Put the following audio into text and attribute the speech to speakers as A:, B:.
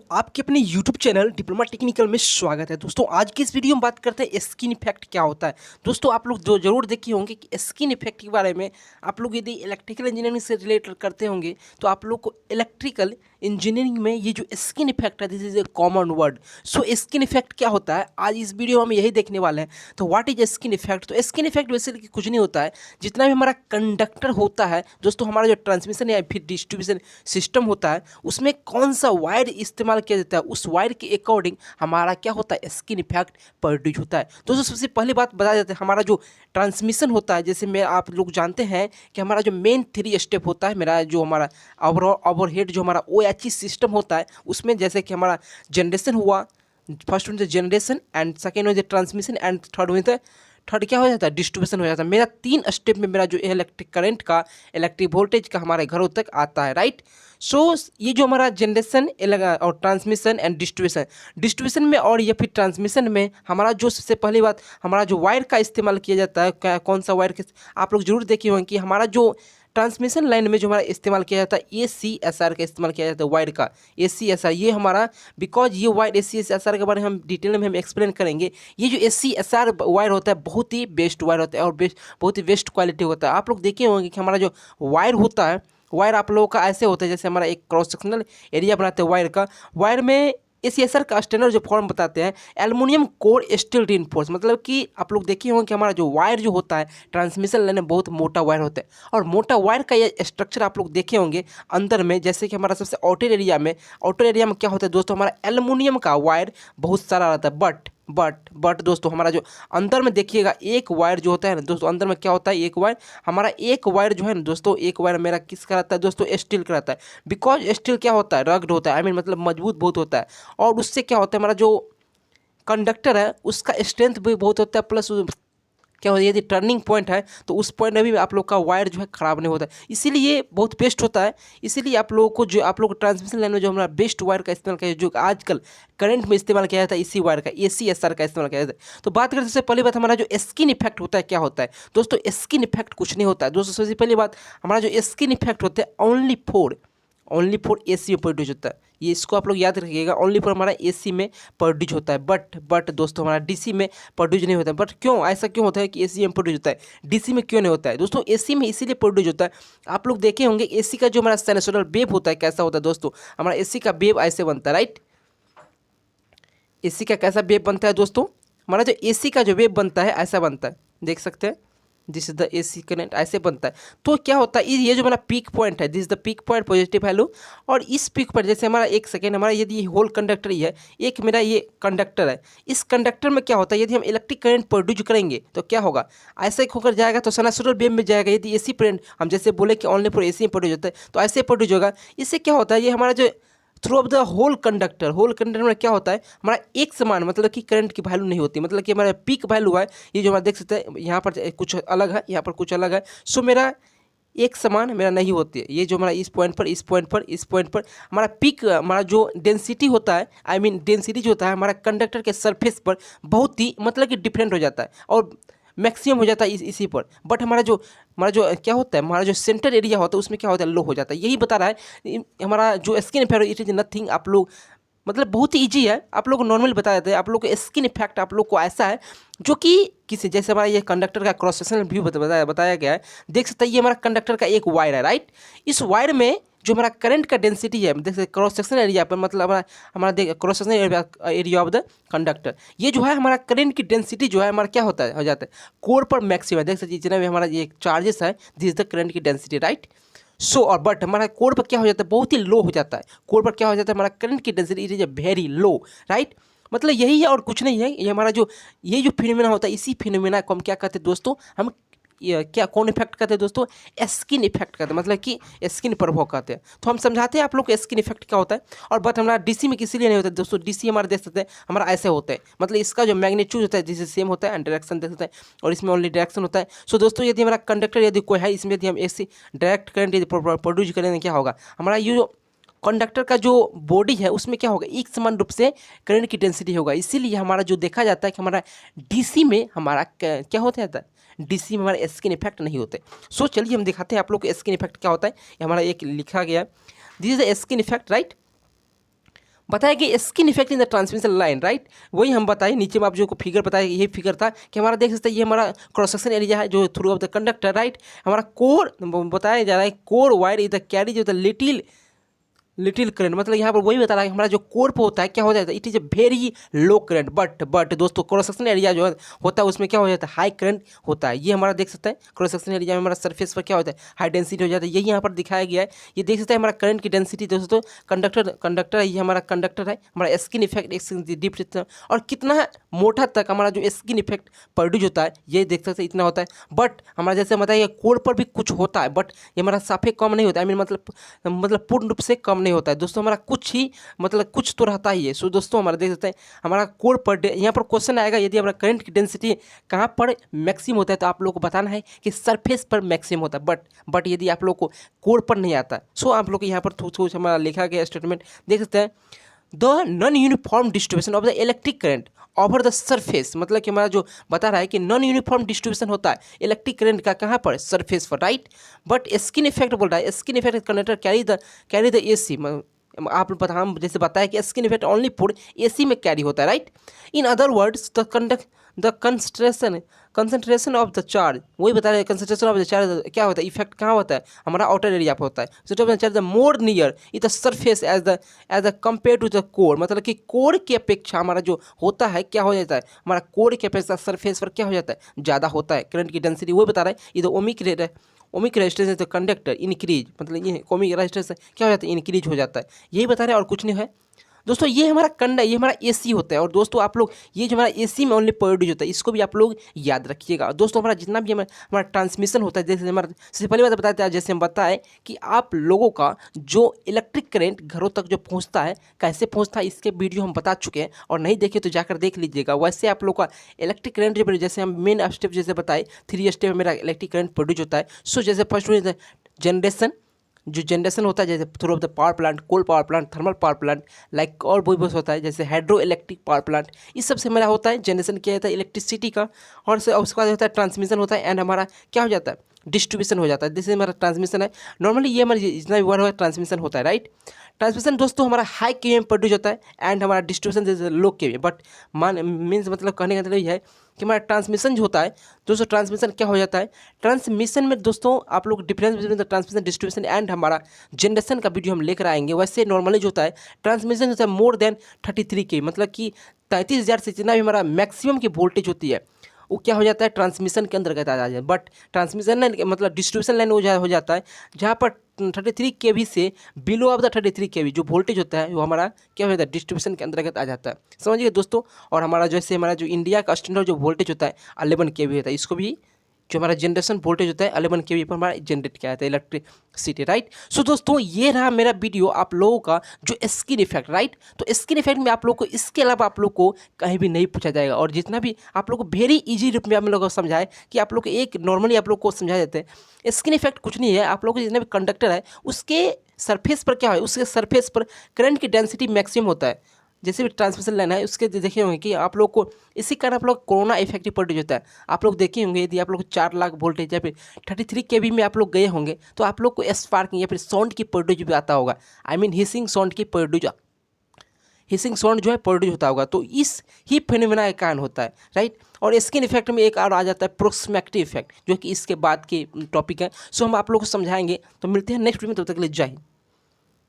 A: आपके अपने YouTube channel diploma technical में स्वागत है। दोस्तों आज की इस वीडियो में बात करते हैं स्किन इफेक्ट क्या होता है। दोस्तों आप लोग जो जरूर देखे होंगे कि स्किन इफेक्ट के बारे में आप लोग यदि इलेक्ट्रिकल इंजीनियरिंग से रिलेटेड करते होंगे तो आप लोग को इलेक्ट्रिकल इंजीनियरिंग में ये जो स्किन इफेक्ट है this is a common word. So skin effect क्या होता है आज इस वीडियो में हम यही देखने वाले हैं। तो व्हाट इज स्किन इफेक्ट? तो स्किन इफेक्ट बेसिकली कुछ नहीं होता है, जितना भी हमारा कंडक्टर होता है दोस्तों, हमारा जो ट्रांसमिशन या फिर डिस्ट्रीब्यूशन सिस्टम होता है उसमें कौन सा वायर इस्तेमाल किया जाता है उस वायर के अकॉर्डिंग हमारा क्या होता है स्किन इफेक्ट प्रोड्यूस होता है। दोस्तों सबसे पहली बात बता देते हैं, हमारा जो ट्रांसमिशन होता है जैसे मैं आप लोग जानते हैं कि हमारा जो मेन 3 स्टेप होता है, मेरा जो हमारा ओवरहेड जो हमारा OHE सिस्टम होता है उसमें जैसे कि हमारा जनरेशन हुआ, first one generation and second one transmission and third क्या हो जाता है डिस्ट्रीब्यूशन हो जाता है। मेरा 3 स्टेप में मेरा जो इलेक्ट्रिक करंट का इलेक्ट्रिक वोल्टेज का हमारे घरों तक आता है, राइट। सो ये जो हमारा जनरेशन और ट्रांसमिशन एंड डिस्ट्रीब्यूशन में और या फिर ट्रांसमिशन में हमारा जो सबसे पहली बात हमारा जो वायर का इस्तेमाल किया जाता है, कौन सा वायर आप लोग जरूर देखे होंगे कि हमारा जो ट्रांसमिशन लाइन में जो हमारा इस्तेमाल किया जाता है ACSR का इस्तेमाल किया जाता है वायर का। ACSR ये हमारा बिकॉज ये वायर ACSR के बारे में हम डिटेल में हम एक्सप्लेन करेंगे। ये जो ACSR वायर होता है बहुत ही बेस्ट वायर होता है और बहुत ही बेस्ट क्वालिटी होता है। आप लोग देखे होंगे कि हमारा जो वायर होता है वायर आप लोगों का ऐसे होता है जैसे हमारा एक क्रॉस सेक्शनल एरिया बनाते हैं वायर का। वायर में ACSR का स्टैंडर्ड जो फॉर्म बताते हैं एल्युमिनियम कोर स्टील रिइंफोर्स, मतलब कि आप लोग देखे होंगे कि हमारा जो वायर जो होता है ट्रांसमिशन लाइन में बहुत मोटा वायर होता है और मोटा वायर का ये स्ट्रक्चर आप लोग देखे होंगे अंदर में, जैसे कि हमारा सबसे आउटर एरिया में क्या होता है दोस्तों, हमारा एल्युमिनियम का वायर बहुत सारा रहता है। बट दोस्तों हमारा जो अंदर में देखिएगा एक वायर जो होता है ना दोस्तों, अंदर में क्या होता है एक वायर, हमारा एक वायर जो है ना दोस्तों, एक वायर मेरा किसका रहता है दोस्तों, स्टील का रहता है। बिकॉज स्टील क्या होता है रग्ड होता है, आई मीन मतलब मजबूत बहुत होता है और उससे क्या होता है हमारा जो कंडक्टर है उसका स्ट्रेंथ भी बहुत होता है, प्लस क्या होता है यदि टर्निंग पॉइंट है तो उस पॉइंट में भी आप लोग का वायर जो है खराब नहीं होता है, इसीलिए ये बहुत बेस्ट होता है। इसीलिए आप लोगों को जो आप लोग ट्रांसमिशन लाइन में जो हमारा बेस्ट वायर का इस्तेमाल किया जो आजकल करंट में इस्तेमाल किया जाता है इसी वायर का ACSR का इस्तेमाल किया जाता है। तो बात करें सबसे पहली बात हमारा जो स्किन इफेक्ट होता है क्या होता है दोस्तों, स्किन इफेक्ट कुछ नहीं होता है दोस्तों। सबसे पहली बात हमारा जो स्किन इफेक्ट होता है ओनली फॉर AC में प्रोड्यूस होता है, ये इसको आप लोग याद रखिएगा। ओनली फॉर हमारा AC में प्रोड्यूस होता है, बट दोस्तों हमारा DC में प्रोड्यूस नहीं होता है। बट क्यों ऐसा क्यों होता है कि AC में प्रोड्यूस होता है DC में क्यों नहीं होता है दोस्तों? AC में इसीलिए प्रोड्यूस होता है, आप लोग देखे होंगे AC का जो हमारा साइनसोइडल वेव होता है कैसा होता है दोस्तों, हमारा AC का वेव ऐसे बनता है, राइट। AC का कैसा वेव बनता है दोस्तों, हमारा जो AC का जो वेव बनता है ऐसा बनता है, देख सकते हैं this is the AC current ऐसे बनता है। तो क्या होता है ये जो हमारा पीक पॉइंट है this is the peak point positive value, और इस पीक पर जैसे हमारा एक सेकेंड हमारा यदि होल कंडक्टर ही है, एक मेरा ये कंडक्टर है, इस कंडक्टर में क्या होता है यदि हम इलेक्ट्रिक करंट प्रोड्यूस करेंगे तो क्या होगा ऐसे होकर जाएगा तो साइनसोइडल वेव में जाएगा। यदि AC करंट हम जैसे बोले कि ओनली फॉर AC में प्रोड्यूस होता है तो ऐसे प्रोड्यूस होगा। इससे क्या होता है ये हमारा जो through of the whole conductor में क्या होता है हमारा एक समान, मतलब कि करंट की वैल्यू नहीं होती, मतलब कि हमारा पीक वैल्यू है ये जो हमारा देख सकते हैं यहाँ पर कुछ अलग है यहाँ पर कुछ अलग है। सो मेरा एक समान मेरा नहीं होती है, ये जो हमारा इस पॉइंट पर हमारा पीक हमारा जो डेंसिटी होता है, आई मीन डेंसिटी जो होता है हमारा कंडक्टर के सरफेस पर बहुत ही मतलब कि डिफरेंट हो जाता है और मैक्सिमम हो जाता है इसी पर। बट हमारा जो क्या होता है हमारा जो सेंटर एरिया होता है उसमें क्या होता है लो हो जाता है। यही बता रहा है हमारा जो skin effect it is nothing, आप लोग मतलब बहुत ही ईजी है, आप लोग को नॉर्मल बता देते हैं। आप लोग को स्किन इफेक्ट आप लोग को ऐसा है जो कि किसी जैसे हमारा ये कंडक्टर का क्रॉस सेक्शनल व्यू बताया गया है, देख सकते हैं ये हमारा कंडक्टर का एक वायर है, राइट। इस वायर में जो हमारा करंट का डेंसिटी है देख सकते क्रॉस सेक्शनल एरिया पर, मतलब हमारा देख cross sectional area of the conductor, ये जो है हमारा करंट की डेंसिटी जो है हमारा क्या होता है हो जाता है कोर पर मैक्सिमम, देख सकते जितना भी हमारा ये चार्जेस है दिस इज द करंट की डेंसिटी, राइट। सो और बट हमारा कोर पर क्या हो जाता है बहुत ही लो हो जाता है, कोर पर क्या हो जाता है हमारा करंट की density it is very low, right. मतलब यही है और कुछ नहीं है, ये हमारा जो ये जो फिनोमेना होता है इसी फिनोमेना को हम क्या कहते हैं दोस्तों, हम क्या कौन इफेक्ट कहते हैं दोस्तों, स्किन इफेक्ट कहते हैं, मतलब कि स्किन प्रभाव कहते हैं। तो हम समझाते हैं आप लोग को स्किन इफेक्ट क्या होता है। और बट हमारा DC में किसी लिए नहीं होता है दोस्तों, DC हमारा देख सकते हैं हमारा ऐसे होता है, मतलब इसका जो मैग्नीट्यूड होता है जिससे सेम होता है एंड डायरेक्शन देख सकते हैं और इसमें ओनली डायरेक्शन होता है। सो दोस्तों यदि हमारा कंडक्टर यदि कोई है इसमें यदि हम AC डायरेक्ट करंट यदि प्रोड्यूस करेंगे क्या होगा, हमारा ये जो कंडक्टर का जो बॉडी है उसमें क्या होगा एक समान रूप से करंट की डेंसिटी होगा। इसीलिए हमारा जो देखा जाता है कि हमारा DC में हमारा क्या होता है DC में हमारे स्किन इफेक्ट नहीं होते। सो चलिए हम दिखाते हैं आप लोग को स्किन इफेक्ट क्या होता है। ये हमारा एक लिखा गया this is the skin effect, right. बताया कि skin effect in the transmission line, right. वही हम बताए नीचे में आप जो को फिगर बताया, ये फिगर था कि हमारा देख सकते हैं ये हमारा क्रॉस सेक्शन एरिया है जो through of the conductor, right. हमारा कोर बताया जा रहा है, core wire is the carry जो द लिटिल करंट, मतलब यहाँ पर वही बता रहा है हमारा जो कोर पे होता है क्या हो जाता है, it is a very low current, but दोस्तों क्रॉस सेक्शन एरिया जो होता है उसमें क्या हो जाता है, हाई करंट होता है। ये हमारा देख सकते हैं क्रॉस सेक्शन एरिया में हमारा सरफेस पर क्या होता है, हाई डेंसिटी हो जाता है। यही यहाँ पर दिखाया गया है। ये देख सकते हैं हमारा करंट की डेंसिटी दोस्तों, कंडक्टर है, ये हमारा कंडक्टर है, हमारा स्किन इफेक्ट डीप, और कितना मोटा तक हमारा जो स्किन इफेक्ट प्रोड्यूस होता है ये देख सकते हैं, इतना होता है। बट हमारा जैसे बताइए कोर पर भी कुछ होता है, बट ये हमारा साफे कम नहीं होता है, मतलब पूर्ण रूप से कम नहीं होता है दोस्तों, हमारा कुछ ही मतलब कुछ तो रहता ही है। सो दोस्तों हमारा देख सकते हैं हमारा कोर पर यहाँ पर क्वेश्चन आएगा, यदि हमारा करंट की डेंसिटी कहाँ पर मैक्सिमम होता है तो आप लोग को बताना है कि सरफेस पर मैक्सिमम होता है, बट यदि आप लोग को कोर पर नहीं आता, सो आप लोग को यहाँ पर कुछ हमारा लिखा गया स्टेटमेंट देख सकते हैं, the non uniform distribution of the electric current over the surface, मतलब कि हमारा जो बता रहा है कि नॉन यूनिफॉर्म डिस्ट्रीब्यूशन होता है इलेक्ट्रिक करंट का कहाँ पर, सरफेस पर, राइट। बट स्किन इफेक्ट बोल रहा है, skin effect conductor carry the AC, आप हम जैसे बताया कि skin effect only for AC में कैरी होता है, right. In other words the concentration of the charge, वही बता रहे हैं कंसंट्रेशन ऑफ द चार्ज क्या होता है, इफेक्ट कहाँ होता है, हमारा आउटर एरिया पर होता है। So charge the more near it the surface as the compare to the core, मतलब कि कोर की अपेक्षा हमारा जो होता है क्या हो जाता है, हमारा कोर की अपेक्षा सरफेस पर क्या हो जाता है, ज़्यादा होता है करंट की डेंसिटी। वही बता रहा है इधर ओमिक रेजिस्टेंस तो कंडक्टर इंक्रीज, मतलब ये ओमिक रेजिस्टेंस क्या हो जाता है, इंक्रीज हो जाता है। यही बता रहे हैं और कुछ नहीं है दोस्तों। ये हमारा ये हमारा एसी होता है, और दोस्तों आप लोग ये जो हमारा एसी में ओनली प्रोड्यूस होता है इसको भी आप लोग याद रखिएगा। दोस्तों हमारा जितना भी हमारा ट्रांसमिशन होता है, जैसे हमारा सबसे पहली बात बताते हैं, जैसे हम बताएं कि आप लोगों का जो इलेक्ट्रिक करंट घरों तक जो पहुंचता है कैसे पहुंचता है, इसके वीडियो हम बता चुके हैं, और नहीं देखे तो जाकर देख लीजिएगा। वैसे आप लोग का इलेक्ट्रिक करंट जो जैसे हम मेन स्टेप जैसे बताए 3 स्टेप में मेरा इलेक्ट्रिक करंट प्रोड्यूस होता है। सो जैसे फर्स्ट जनरेशन, जो जनरेशन होता है जैसे through of the power plant, coal power plant, thermal power plant, like और बहुत होता है जैसे हाइड्रो इलेक्ट्रिक पावर प्लांट, इस सब से मेरा होता है जनरेशन किया जाता है इलेक्ट्रिसिटी का, और उसके बाद होता है ट्रांसमिशन होता है, एंड हमारा क्या हो जाता है, डिस्ट्रीब्यूशन हो जाता है। जैसे हमारा ट्रांसमिशन है, नॉर्मली ये हमारा जितना भी वर्ड है ट्रांसमिशन होता है, राइट। ट्रांसमिशन दोस्तों हमारा हाई के में प्रोड्यूस होता है, एंड हमारा डिस्ट्रीब्यूशन जैसे लो के में, बट मीन्स मतलब कहने का मतलब ये है कि हमारा ट्रांसमिशन जो होता है दोस्तों, ट्रांसमिशन क्या हो जाता है, ट्रांसमिशन में दोस्तों आप लोग difference between the transmission distribution and हमारा जनरेशन का वीडियो हम लेकर आएंगे। वैसे नॉर्मली जो होता है ट्रांसमिशन होता है मोर देन 33 के, मतलब कि 33,000 से जितना भी हमारा मैक्सिमम की वोल्टेज होती है वो क्या हो जाता है, ट्रांसमिशन के अंतर्गत आ जाता है। बट ट्रांसमिशन लाइन मतलब डिस्ट्रीब्यूशन लाइन हो जाता है जहाँ पर 33 kV से बिलो ऑफ द 33 kV जो वोल्टेज होता है वो हमारा क्या हो जाता है, डिस्ट्रीब्यूशन के अंतर्गत आ जाता है, समझिए दोस्तों। और हमारा जैसे हमारा जो इंडिया का स्टैंडर्ड जो वोल्टेज होता है 11 kV होता है, इसको भी जो हमारा जनरेशन वोल्टेज होता है 11 kV पर हमारा जनरेट किया जाता है इलेक्ट्रिसिटी, राइट। सो दोस्तों ये रहा मेरा वीडियो आप लोगों का जो स्किन इफेक्ट, राइट। तो स्किन इफेक्ट में आप लोग को इसके अलावा आप लोग को कहीं भी नहीं पूछा जाएगा, और जितना भी आप लोग को वेरी इजी रूप में हम लोग को समझाए कि आप लोग को एक नॉर्मली आप लोग को समझा देते हैं। स्किन इफेक्ट कुछ नहीं है, आप लोग को जितना भी कंडक्टर है उसके सरफेस पर क्या है, उसके सरफेस पर करंट की डेंसिटी मैक्सिमम होता है। जैसे भी ट्रांसमिशन लाइन है उसके देखे होंगे कि आप लोग को इसी कारण आप लोग कोरोना इफेक्टिव प्रोड्यूस होता है। आप लोग देखे होंगे यदि आप लोग 4 लाख वोल्टेज या फिर 33 kV में आप लोग गए होंगे तो आप लोग को स्पार्किंग या फिर साउंड की प्रोड्यूस भी आता होगा, आई मीन हिसिंग साउंड की प्रोड्यूस, हिसिंग साउंड जो है प्रोड्यूस होता होगा। तो इस ही फिनोमेना के कारण होता है, राइट। और स्किन इफेक्ट में एक और आ जाता है प्रोक्सिमिटी इफेक्ट, जो कि इसके बाद के टॉपिक है। सो हम आप लोग को समझाएंगे। तो मिलते हैं नेक्स्ट वीडियो में, तब तक के लिए जय हिंद।